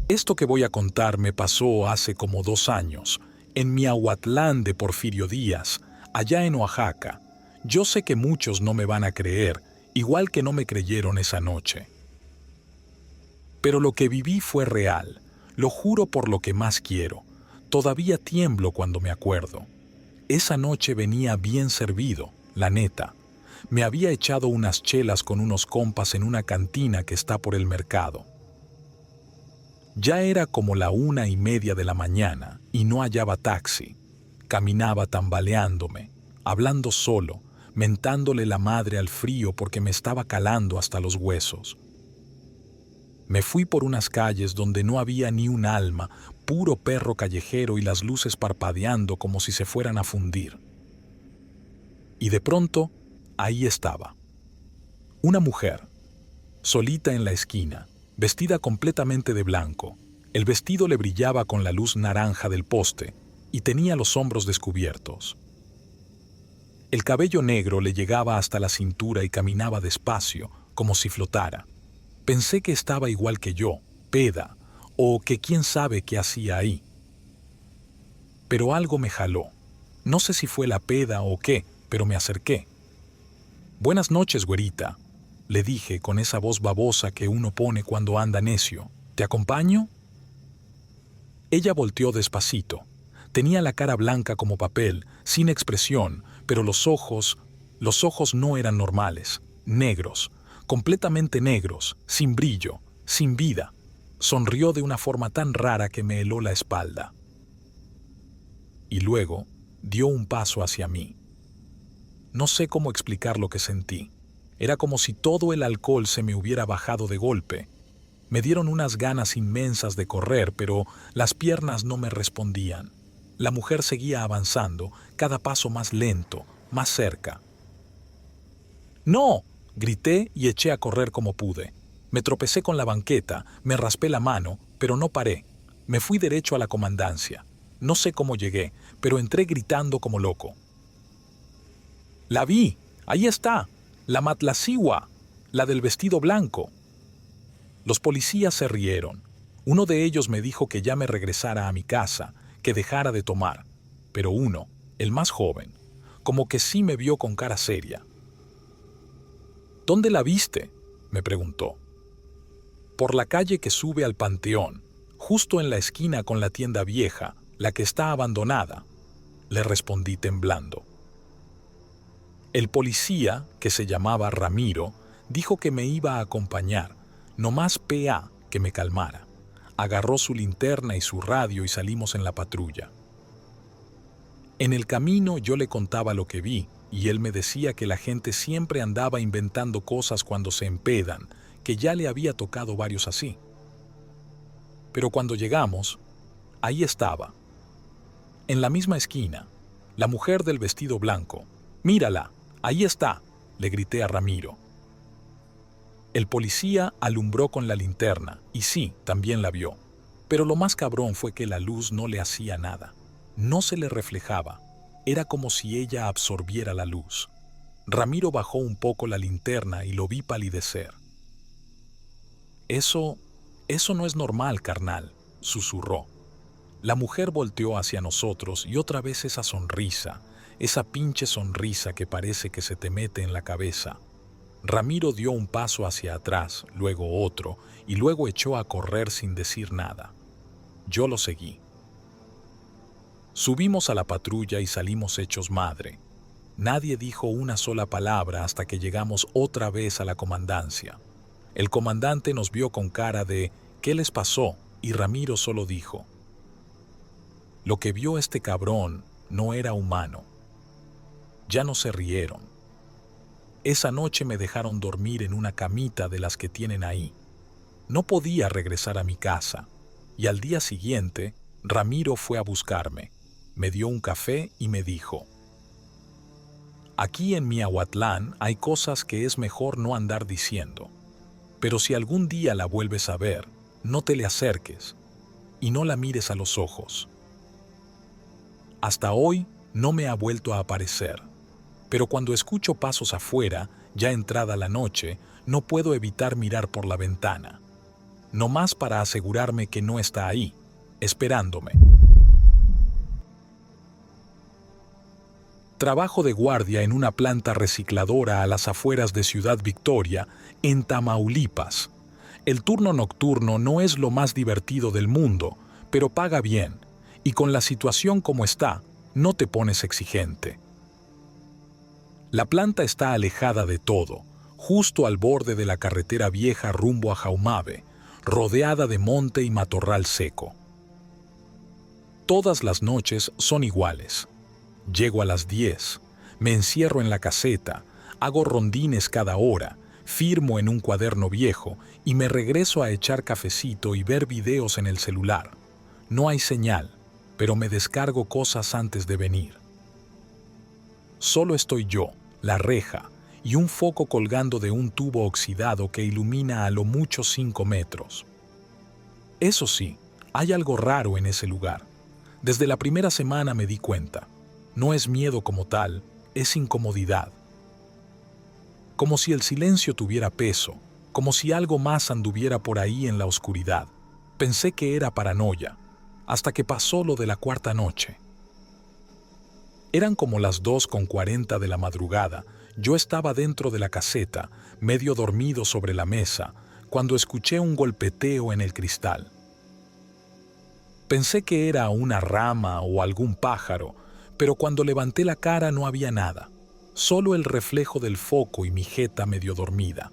Esto que voy a contar me pasó hace como 2 años, en Miahuatlán de Porfirio Díaz, allá en Oaxaca. Yo sé que muchos no me van a creer, igual que no me creyeron esa noche. Pero lo que viví fue real, lo juro por lo que más quiero. Todavía tiemblo cuando me acuerdo. Esa noche venía bien servido, la neta. Me había echado unas chelas con unos compas en una cantina que está por el mercado. Ya era como la 1:30 de la mañana y no hallaba taxi. Caminaba tambaleándome, hablando solo, mentándole la madre al frío porque me estaba calando hasta los huesos. Me fui por unas calles donde no había ni un alma, puro perro callejero y las luces parpadeando como si se fueran a fundir. Y de pronto, ahí estaba. Una mujer, solita en la esquina, vestida completamente de blanco. El vestido le brillaba con la luz naranja del poste y tenía los hombros descubiertos. El cabello negro le llegaba hasta la cintura y caminaba despacio, como si flotara. Pensé que estaba igual que yo, peda, o que quién sabe qué hacía ahí. Pero algo me jaló. No sé si fue la peda o qué, pero me acerqué. «Buenas noches, güerita», le dije con esa voz babosa que uno pone cuando anda necio. «¿Te acompaño?» Ella volteó despacito. Tenía la cara blanca como papel, sin expresión, pero los ojos no eran normales, negros, completamente negros, sin brillo, sin vida. Sonrió de una forma tan rara que me heló la espalda. Y luego dio un paso hacia mí. No sé cómo explicar lo que sentí. Era como si todo el alcohol se me hubiera bajado de golpe. Me dieron unas ganas inmensas de correr, pero las piernas no me respondían. La mujer seguía avanzando, cada paso más lento, más cerca. «¡No!», grité y eché a correr como pude. Me tropecé con la banqueta, me raspé la mano, pero no paré. Me fui derecho a la comandancia. No sé cómo llegué, pero entré gritando como loco. «¡La vi! ¡Ahí está! ¡La Matlacigua! ¡La del vestido blanco!». Los policías se rieron. Uno de ellos me dijo que ya me regresara a mi casa, que dejara de tomar. Pero uno, el más joven, como que sí me vio con cara seria. «¿Dónde la viste?», me preguntó. «Por la calle que sube al panteón, justo en la esquina con la tienda vieja, la que está abandonada», le respondí temblando. El policía, que se llamaba Ramiro, dijo que me iba a acompañar, nomás PA que me calmara. Agarró su linterna y su radio y salimos en la patrulla. En el camino yo le contaba lo que vi, y él me decía que la gente siempre andaba inventando cosas cuando se empedan, que ya le había tocado varios así. Pero cuando llegamos, ahí estaba, en la misma esquina, la mujer del vestido blanco. «¡Mírala! Ahí está», le grité a Ramiro. El policía alumbró con la linterna, y sí, también la vio. Pero lo más cabrón fue que la luz no le hacía nada. No se le reflejaba. Era como si ella absorbiera la luz. Ramiro bajó un poco la linterna y lo vi palidecer. Eso no es normal, carnal», susurró. La mujer volteó hacia nosotros y otra vez esa sonrisa, esa pinche sonrisa que parece que se te mete en la cabeza. Ramiro dio un paso hacia atrás, luego otro, y luego echó a correr sin decir nada. Yo lo seguí. Subimos a la patrulla y salimos hechos madre. Nadie dijo una sola palabra hasta que llegamos otra vez a la comandancia. El comandante nos vio con cara de «¿Qué les pasó?», y Ramiro solo dijo: «Lo que vio este cabrón no era humano». Ya no se rieron. Esa noche me dejaron dormir en una camita de las que tienen ahí. No podía regresar a mi casa, y al día siguiente Ramiro fue a buscarme. Me dio un café y me dijo: «Aquí en Miahuatlán hay cosas que es mejor no andar diciendo, pero si algún día la vuelves a ver, no te le acerques y no la mires a los ojos». Hasta hoy no me ha vuelto a aparecer, pero cuando escucho pasos afuera, ya entrada la noche, no puedo evitar mirar por la ventana. nomás para asegurarme que no está ahí, esperándome. Trabajo de guardia en una planta recicladora a las afueras de Ciudad Victoria, en Tamaulipas. El turno nocturno no es lo más divertido del mundo, pero paga bien, y con la situación como está, no te pones exigente. La planta está alejada de todo, justo al borde de la carretera vieja rumbo a Jaumabe, rodeada de monte y matorral seco. Todas las noches son iguales. Llego a las 10, me encierro en la caseta, hago rondines cada hora, firmo en un cuaderno viejo y me regreso a echar cafecito y ver videos en el celular. No hay señal, pero me descargo cosas antes de venir. Solo estoy yo, la reja y un foco colgando de un tubo oxidado que ilumina a lo mucho 5 metros. Eso sí, hay algo raro en ese lugar. Desde la primera semana me di cuenta. No es miedo como tal, es incomodidad. Como si el silencio tuviera peso, como si algo más anduviera por ahí en la oscuridad. Pensé que era paranoia, hasta que pasó lo de la cuarta noche. Eran como las 2:40 de la madrugada. Yo estaba dentro de la caseta, medio dormido sobre la mesa, cuando escuché un golpeteo en el cristal. Pensé que era una rama o algún pájaro, pero cuando levanté la cara no había nada, solo el reflejo del foco y mi jeta medio dormida.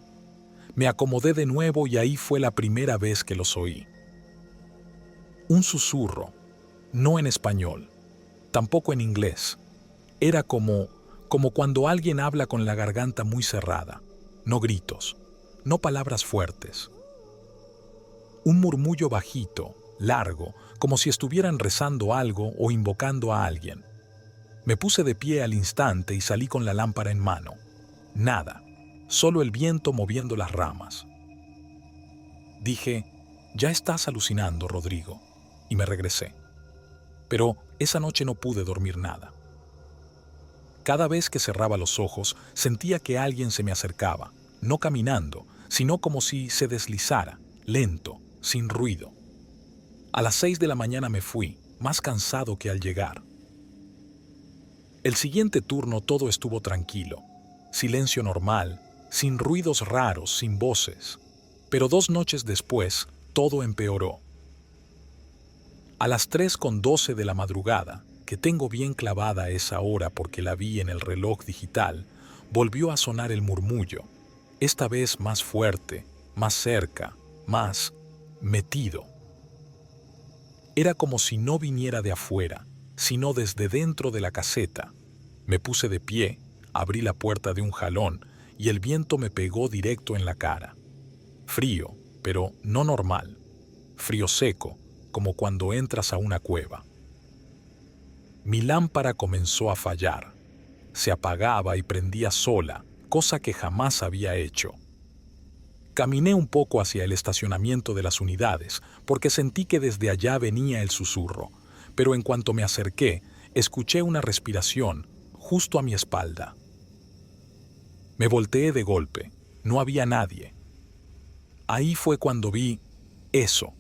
Me acomodé de nuevo y ahí fue la primera vez que los oí. Un susurro, no en español, tampoco en inglés. Era como cuando alguien habla con la garganta muy cerrada, no gritos, no palabras fuertes. Un murmullo bajito, largo, como si estuvieran rezando algo o invocando a alguien. Me puse de pie al instante y salí con la lámpara en mano. Nada, solo el viento moviendo las ramas. Dije, ya estás alucinando, Rodrigo, y me regresé. Pero esa noche no pude dormir nada. Cada vez que cerraba los ojos, sentía que alguien se me acercaba, no caminando, sino como si se deslizara, lento, sin ruido. A las 6 de la mañana me fui, más cansado que al llegar. El siguiente turno todo estuvo tranquilo, silencio normal, sin ruidos raros, sin voces. Pero 2 noches después, todo empeoró. A las 3:12 de la madrugada, que tengo bien clavada esa hora porque la vi en el reloj digital, volvió a sonar el murmullo, esta vez más fuerte, más cerca, más metido. Era como si no viniera de afuera, sino desde dentro de la caseta. Me puse de pie, abrí la puerta de un jalón y el viento me pegó directo en la cara. Frío, pero no normal. Frío seco, como cuando entras a una cueva. Mi lámpara comenzó a fallar. Se apagaba y prendía sola, cosa que jamás había hecho. Caminé un poco hacia el estacionamiento de las unidades, porque sentí que desde allá venía el susurro, pero en cuanto me acerqué, escuché una respiración justo a mi espalda. Me volteé de golpe, no había nadie. Ahí fue cuando vi eso,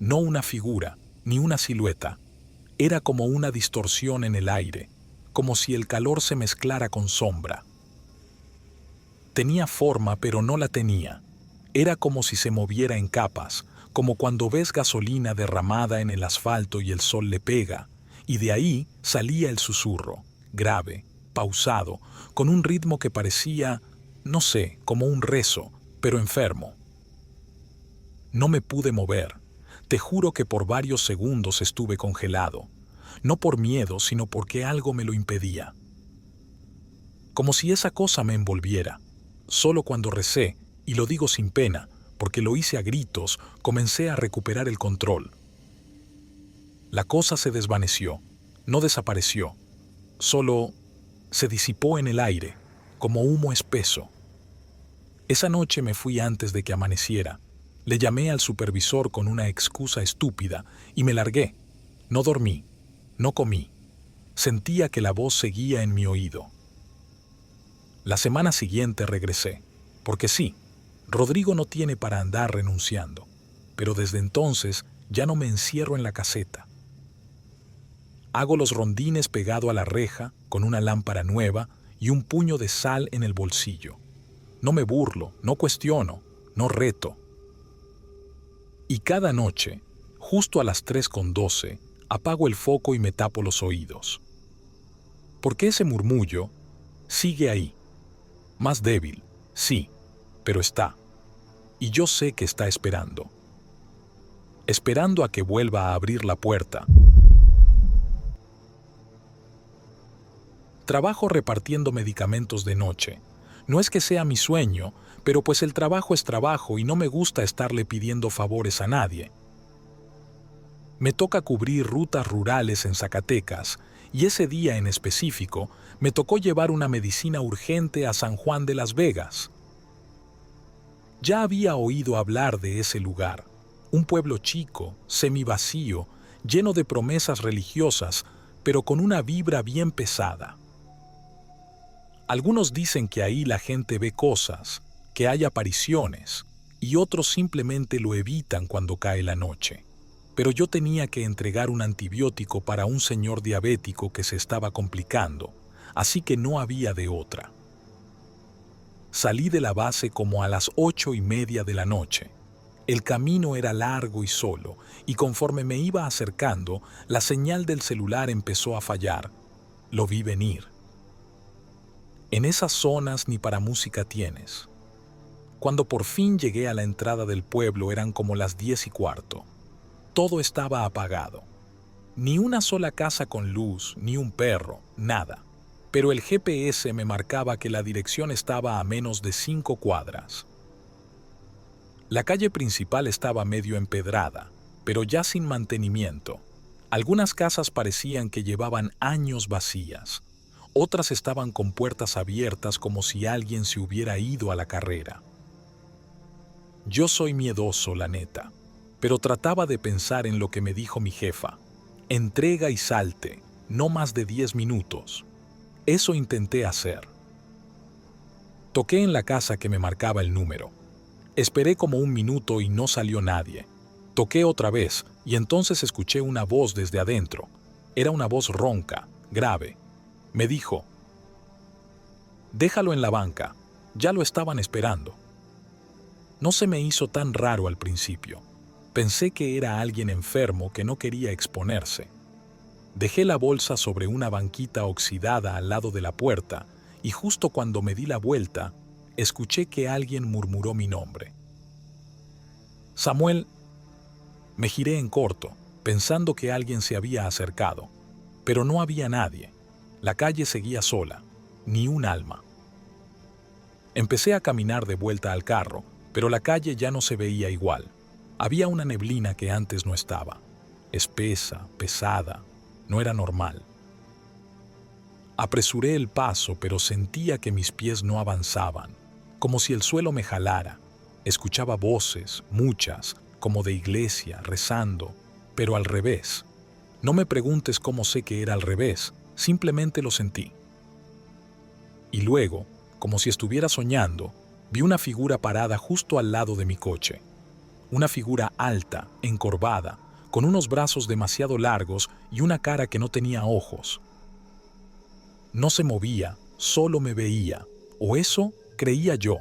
no una figura, ni una silueta. Era como una distorsión en el aire, como si el calor se mezclara con sombra. Tenía forma, pero no la tenía. Era como si se moviera en capas, como cuando ves gasolina derramada en el asfalto y el sol le pega, y de ahí salía el susurro, grave, pausado, con un ritmo que parecía, no sé, como un rezo, pero enfermo. No me pude mover. Te juro que por varios segundos estuve congelado, no por miedo, sino porque algo me lo impedía. Como si esa cosa me envolviera. Solo cuando recé, y lo digo sin pena, porque lo hice a gritos, comencé a recuperar el control. La cosa se desvaneció, no desapareció, solo se disipó en el aire, como humo espeso. Esa noche me fui antes de que amaneciera. Le llamé al supervisor con una excusa estúpida y me largué. No dormí, no comí. Sentía que la voz seguía en mi oído. La semana siguiente regresé, porque sí, Rodrigo no tiene para andar renunciando. pero desde entonces ya no me encierro en la caseta. Hago los rondines pegado a la reja con una lámpara nueva y un puño de sal en el bolsillo. No me burlo, no cuestiono, no reto. Y cada noche, justo a las 3:12, apago el foco y me tapo los oídos. Porque ese murmullo sigue ahí. Más débil, sí, pero está. Y yo sé que está esperando. Esperando a que vuelva a abrir la puerta. Trabajo repartiendo medicamentos de noche. No es que sea mi sueño, pero pues el trabajo es trabajo y no me gusta estarle pidiendo favores a nadie. Me toca cubrir rutas rurales en Zacatecas, y ese día en específico me tocó llevar una medicina urgente a San Juan de las Vegas. Ya había oído hablar de ese lugar, un pueblo chico, semivacío, lleno de promesas religiosas, pero con una vibra bien pesada. Algunos dicen que ahí la gente ve cosas, que hay apariciones, y otros simplemente lo evitan cuando cae la noche. Pero yo tenía que entregar un antibiótico para un señor diabético que se estaba complicando, así que no había de otra. Salí de la base como a las 8:30 de la noche. El camino era largo y solo, y conforme me iba acercando, la señal del celular empezó a fallar. Lo vi venir. En esas zonas ni para música tienes. Cuando por fin llegué a la entrada del pueblo eran como las 10:15. Todo estaba apagado. Ni una sola casa con luz, ni un perro, nada. Pero el GPS me marcaba que la dirección estaba a menos de 5 cuadras. La calle principal estaba medio empedrada, pero ya sin mantenimiento. Algunas casas parecían que llevaban años vacías. Otras estaban con puertas abiertas como si alguien se hubiera ido a la carrera. Yo soy miedoso, la neta, pero trataba de pensar en lo que me dijo mi jefa. Entrega y salte, no más de 10 minutos. Eso intenté hacer. Toqué en la casa que me marcaba el número. Esperé como 1 minuto y no salió nadie. Toqué otra vez y entonces escuché una voz desde adentro. Era una voz ronca, grave. Me dijo: «Déjalo en la banca, ya lo estaban esperando». No se me hizo tan raro al principio. Pensé que era alguien enfermo que no quería exponerse. Dejé la bolsa sobre una banquita oxidada al lado de la puerta y justo cuando me di la vuelta, escuché que alguien murmuró mi nombre. «Samuel». Me giré en corto, pensando que alguien se había acercado, pero no había nadie. La calle seguía sola, ni un alma. Empecé a caminar de vuelta al carro, pero la calle ya no se veía igual. Había una neblina que antes no estaba. Espesa, pesada, no era normal. Apresuré el paso, pero sentía que mis pies no avanzaban, como si el suelo me jalara. Escuchaba voces, muchas, como de iglesia, rezando, pero al revés. No me preguntes cómo sé que era al revés, simplemente lo sentí. Y luego, como si estuviera soñando, vi una figura parada justo al lado de mi coche. Una figura alta, encorvada, con unos brazos demasiado largos y una cara que no tenía ojos. No se movía, solo me veía, o eso creía yo,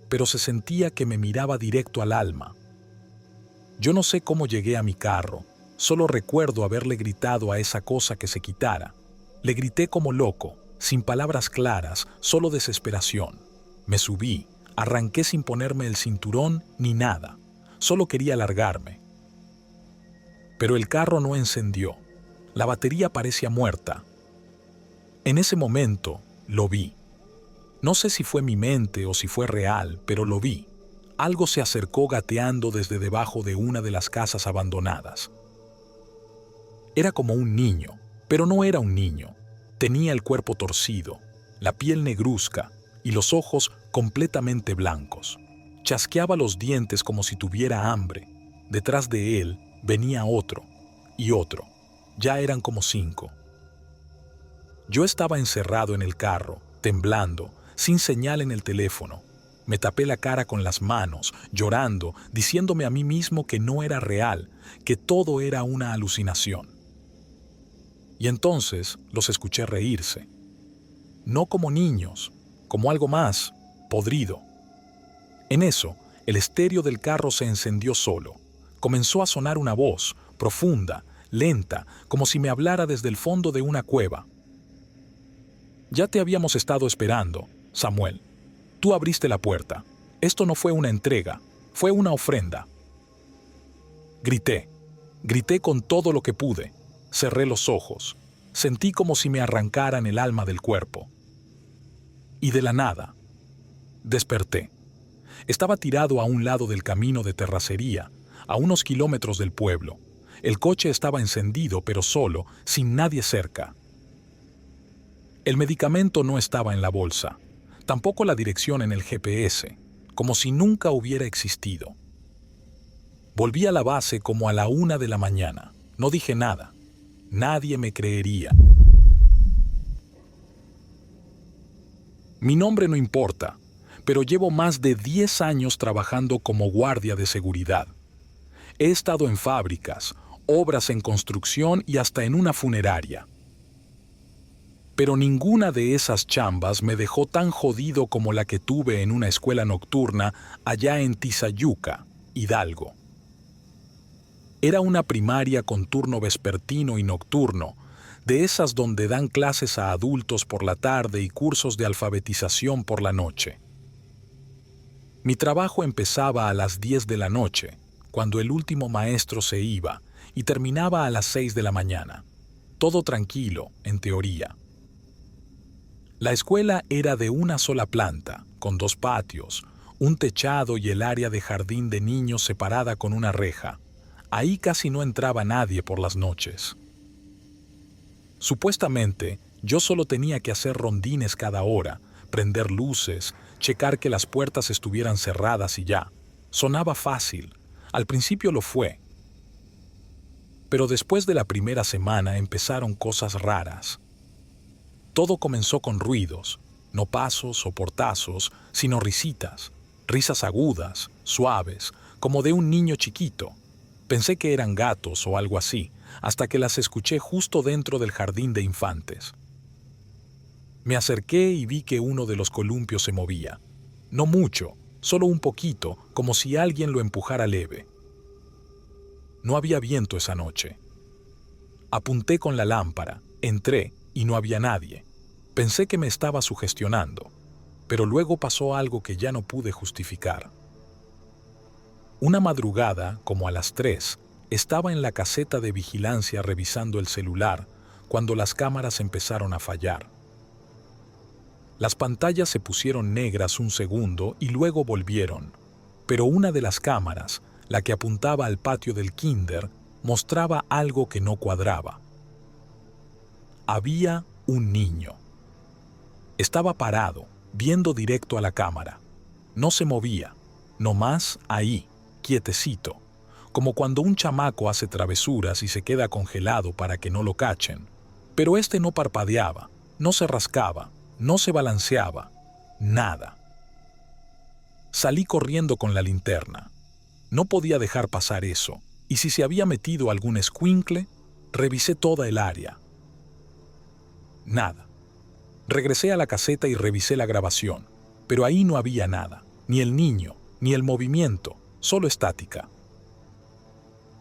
pero se sentía que me miraba directo al alma. Yo no sé cómo llegué a mi carro, solo recuerdo haberle gritado a esa cosa que se quitara. Le grité como loco, sin palabras claras, solo desesperación. Me subí, arranqué sin ponerme el cinturón ni nada, solo quería largarme. Pero el carro no encendió, la batería parecía muerta. En ese momento lo vi. No sé si fue mi mente o si fue real, pero lo vi. Algo se acercó gateando desde debajo de una de las casas abandonadas. Era como un niño, pero no era un niño. Tenía el cuerpo torcido, la piel negruzca y los ojos completamente blancos. Chasqueaba los dientes como si tuviera hambre. Detrás de él venía otro y otro. Ya eran como 5. Yo estaba encerrado en el carro, temblando, sin señal en el teléfono. Me tapé la cara con las manos, llorando, diciéndome a mí mismo que no era real, que todo era una alucinación. Y entonces los escuché reírse. No como niños, como algo más, podrido. En eso, el estéreo del carro se encendió solo. Comenzó a sonar una voz, profunda, lenta, como si me hablara desde el fondo de una cueva. Ya te habíamos estado esperando, Samuel. Tú abriste la puerta. Esto no fue una entrega, fue una ofrenda. Grité con todo lo que pude. Cerré los ojos. Sentí como si me arrancaran el alma del cuerpo. Y de la nada, desperté. Estaba tirado a un lado del camino de terracería, a unos kilómetros del pueblo. El coche estaba encendido, pero solo, sin nadie cerca. El medicamento no estaba en la bolsa, tampoco la dirección en el GPS, como si nunca hubiera existido. Volví a la base como a la 1 de la mañana. No dije nada. Nadie me creería. Mi nombre no importa, pero llevo más de 10 años trabajando como guardia de seguridad. He estado en fábricas, obras en construcción y hasta en una funeraria. Pero ninguna de esas chambas me dejó tan jodido como la que tuve en una escuela nocturna allá en Tizayuca, Hidalgo. Era una primaria con turno vespertino y nocturno, de esas donde dan clases a adultos por la tarde y cursos de alfabetización por la noche. Mi trabajo empezaba a las 10 de la noche, cuando el último maestro se iba, y terminaba a las 6 de la mañana. Todo tranquilo, en teoría. La escuela era de una sola planta, con 2 patios, un techado y el área de jardín de niños separada con una reja. Ahí casi no entraba nadie por las noches. Supuestamente, yo solo tenía que hacer rondines cada hora, prender luces, checar que las puertas estuvieran cerradas y ya. Sonaba fácil. Al principio lo fue. Pero después de la primera semana empezaron cosas raras. Todo comenzó con ruidos, no pasos o portazos, sino risitas, risas agudas, suaves, como de un niño chiquito. Pensé que eran gatos o algo así, hasta que las escuché justo dentro del jardín de infantes. Me acerqué y vi que uno de los columpios se movía. No mucho, solo un poquito, como si alguien lo empujara leve. No había viento esa noche. Apunté con la lámpara, entré y no había nadie. Pensé que me estaba sugestionando, pero luego pasó algo que ya no pude justificar. Una madrugada, como a las 3, estaba en la caseta de vigilancia revisando el celular cuando las cámaras empezaron a fallar. Las pantallas se pusieron negras un segundo y luego volvieron, pero una de las cámaras, la que apuntaba al patio del kinder, mostraba algo que no cuadraba. Había un niño. Estaba parado, viendo directo a la cámara. No se movía, nomás ahí, quietecito, como cuando un chamaco hace travesuras y se queda congelado para que no lo cachen. Pero este no parpadeaba, no se rascaba, no se balanceaba, nada. Salí corriendo con la linterna. No podía dejar pasar eso, y si se había metido algún escuincle, revisé toda el área. Nada. Regresé a la caseta y revisé la grabación, pero ahí no había nada, ni el niño, ni el movimiento, solo estática.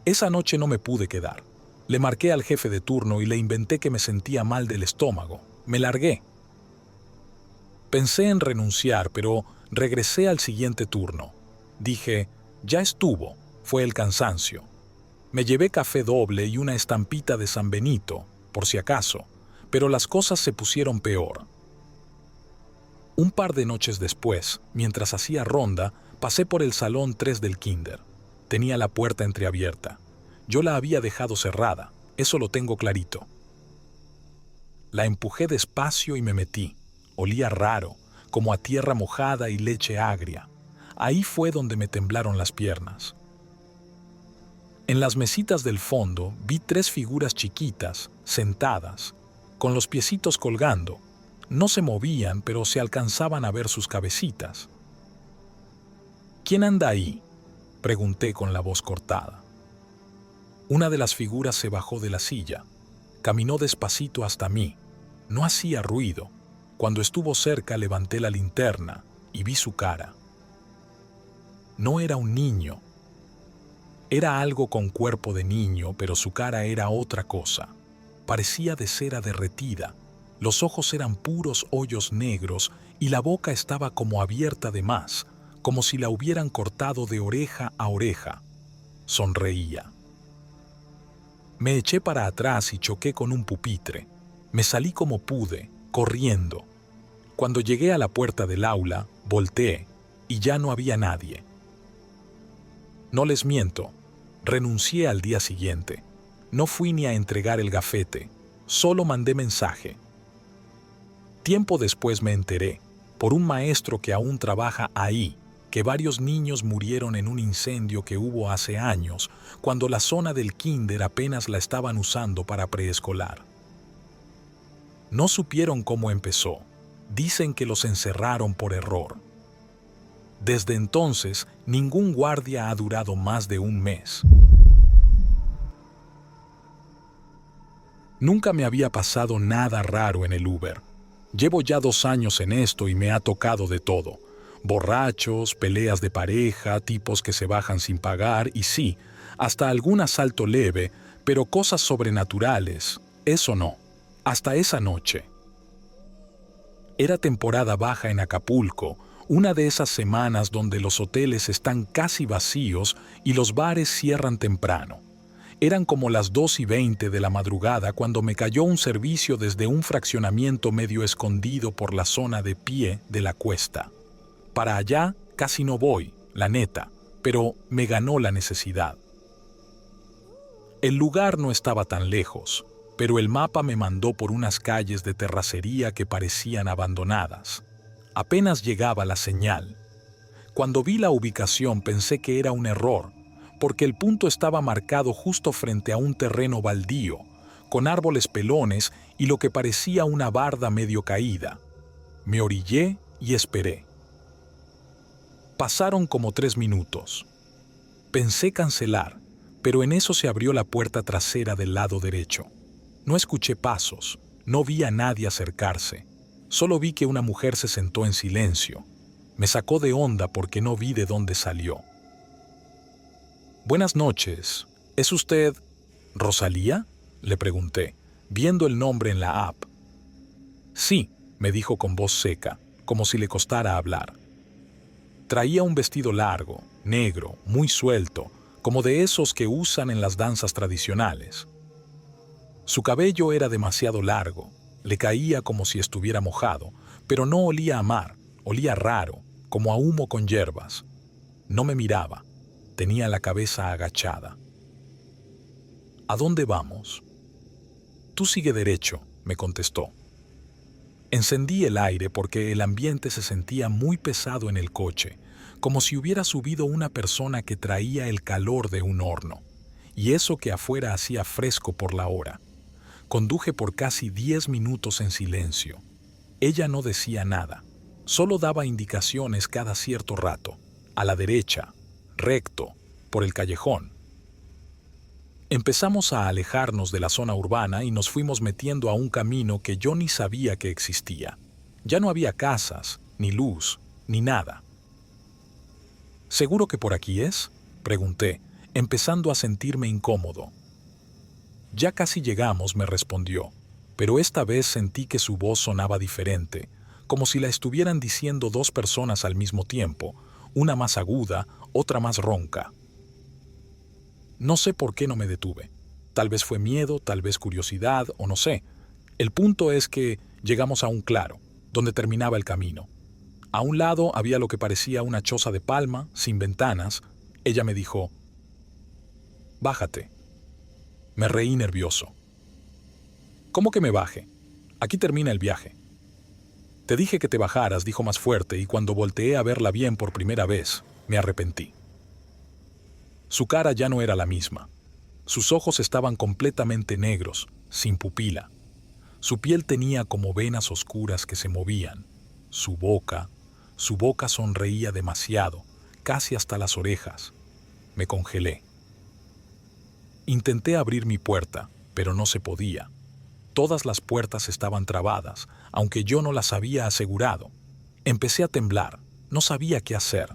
Esa noche no me pude quedar. Le marqué al jefe de turno y le inventé que me sentía mal del estómago. Me largué. Pensé en renunciar, pero regresé al siguiente turno. Dije, ya estuvo, fue el cansancio. Me llevé café doble y una estampita de San Benito, por si acaso, pero las cosas se pusieron peor. Un par de noches después, mientras hacía ronda, pasé por el salón 3 del kinder. Tenía la puerta entreabierta. Yo la había dejado cerrada, eso lo tengo clarito. La empujé despacio y me metí. Olía raro, como a tierra mojada y leche agria. Ahí fue donde me temblaron las piernas. En las mesitas del fondo vi 3 figuras chiquitas, sentadas, con los piecitos colgando. No se movían, pero se alcanzaban a ver sus cabecitas. ¿Quién anda ahí?, pregunté con la voz cortada. Una de las figuras se bajó de la silla, caminó despacito hasta mí. No hacía ruido. Cuando estuvo cerca levanté la linterna y vi su cara. No era un niño. Era algo con cuerpo de niño, pero su cara era otra cosa. Parecía de cera derretida. Los ojos eran puros hoyos negros y la boca estaba como abierta de más, como si la hubieran cortado de oreja a oreja. Sonreía. Me eché para atrás y choqué con un pupitre. Me salí como pude, corriendo. Cuando llegué a la puerta del aula, volteé y ya no había nadie. No les miento, renuncié al día siguiente. No fui ni a entregar el gafete, solo mandé mensaje. Tiempo después me enteré, por un maestro que aún trabaja ahí, que varios niños murieron en un incendio que hubo hace años, cuando la zona del kinder apenas la estaban usando para preescolar. No supieron cómo empezó. Dicen que los encerraron por error. Desde entonces, ningún guardia ha durado más de un mes. Nunca me había pasado nada raro en el Uber. Llevo ya 2 años en esto y me ha tocado de todo. Borrachos, peleas de pareja, tipos que se bajan sin pagar y sí, hasta algún asalto leve, pero cosas sobrenaturales, eso no. Hasta esa noche. Era temporada baja en Acapulco, una de esas semanas donde los hoteles están casi vacíos y los bares cierran temprano. Eran como las 2:20 de la madrugada cuando me cayó un servicio desde un fraccionamiento medio escondido por la zona de pie de la cuesta. Para allá casi no voy, la neta, pero me ganó la necesidad. El lugar no estaba tan lejos, pero el mapa me mandó por unas calles de terracería que parecían abandonadas. Apenas llegaba la señal. Cuando vi la ubicación pensé que era un error, porque el punto estaba marcado justo frente a un terreno baldío, con árboles pelones y lo que parecía una barda medio caída. Me orillé y esperé. Pasaron como 3 minutos. Pensé cancelar, pero en eso se abrió la puerta trasera del lado derecho. No escuché pasos, no vi a nadie acercarse. Solo vi que una mujer se sentó en silencio. Me sacó de onda porque no vi de dónde salió. «Buenas noches. ¿Es usted Rosalía?», le pregunté, viendo el nombre en la app. «Sí», me dijo con voz seca, como si le costara hablar. Traía un vestido largo, negro, muy suelto, como de esos que usan en las danzas tradicionales. Su cabello era demasiado largo, le caía como si estuviera mojado, pero no olía a mar, olía raro, como a humo con hierbas. No me miraba, tenía la cabeza agachada. «¿A dónde vamos?». «Tú sigue derecho», me contestó. Encendí el aire porque el ambiente se sentía muy pesado en el coche, como si hubiera subido una persona que traía el calor de un horno, y eso que afuera hacía fresco por la hora. Conduje por casi 10 minutos en silencio. Ella no decía nada, solo daba indicaciones cada cierto rato, a la derecha, recto, por el callejón. Empezamos a alejarnos de la zona urbana y nos fuimos metiendo a un camino que yo ni sabía que existía. Ya no había casas, ni luz, ni nada. «¿Seguro que por aquí es?», pregunté, empezando a sentirme incómodo. «Ya casi llegamos», me respondió, pero esta vez sentí que su voz sonaba diferente, como si la estuvieran diciendo 2 personas al mismo tiempo, una más aguda, otra más ronca. No sé por qué no me detuve. Tal vez fue miedo, tal vez curiosidad, o no sé. El punto es que llegamos a un claro, donde terminaba el camino. A un lado había lo que parecía una choza de palma, sin ventanas. Ella me dijo: «Bájate». Me reí nervioso. «¿Cómo que me baje? Aquí termina el viaje». «Te dije que te bajaras», dijo más fuerte, y cuando volteé a verla bien por primera vez, me arrepentí. Su cara ya no era la misma. Sus ojos estaban completamente negros, sin pupila. Su piel tenía como venas oscuras que se movían. Su boca sonreía demasiado, casi hasta las orejas. Me congelé. Intenté abrir mi puerta, pero no se podía. Todas las puertas estaban trabadas, aunque yo no las había asegurado. Empecé a temblar, no sabía qué hacer.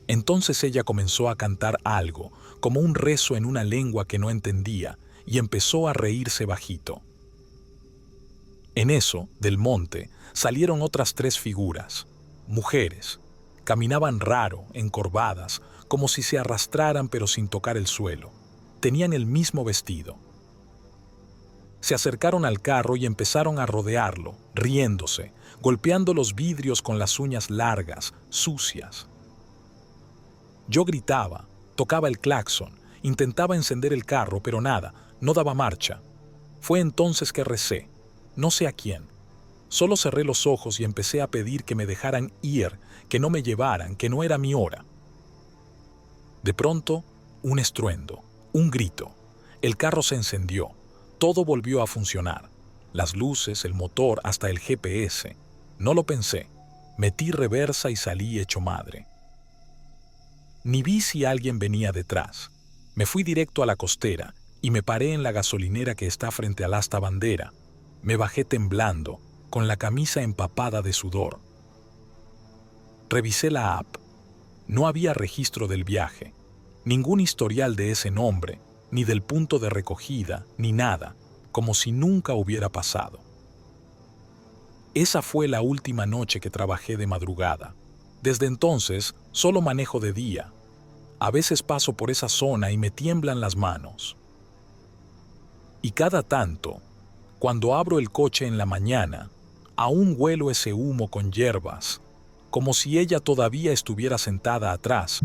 Entonces ella comenzó a cantar algo, como un rezo en una lengua que no entendía, y empezó a reírse bajito. En eso, del monte, salieron otras 3 figuras, mujeres. Caminaban raro, encorvadas, como si se arrastraran pero sin tocar el suelo. Tenían el mismo vestido. Se acercaron al carro y empezaron a rodearlo, riéndose, golpeando los vidrios con las uñas largas, sucias. Yo gritaba, tocaba el claxon, intentaba encender el carro, pero nada, no daba marcha. Fue entonces que recé, no sé a quién. Solo cerré los ojos y empecé a pedir que me dejaran ir, que no me llevaran, que no era mi hora. De pronto, un estruendo, un grito. El carro se encendió. Todo volvió a funcionar. Las luces, el motor, hasta el GPS. No lo pensé. Metí reversa y salí hecho madre. Ni vi si alguien venía detrás. Me fui directo a la costera y me paré en la gasolinera que está frente al asta bandera. Me bajé temblando, con la camisa empapada de sudor. Revisé la app. No había registro del viaje, ningún historial de ese nombre, ni del punto de recogida, ni nada, como si nunca hubiera pasado. Esa fue la última noche que trabajé de madrugada. Desde entonces, solo manejo de día. A veces paso por esa zona y me tiemblan las manos. Y cada tanto, cuando abro el coche en la mañana, aún huelo ese humo con hierbas, como si ella todavía estuviera sentada atrás,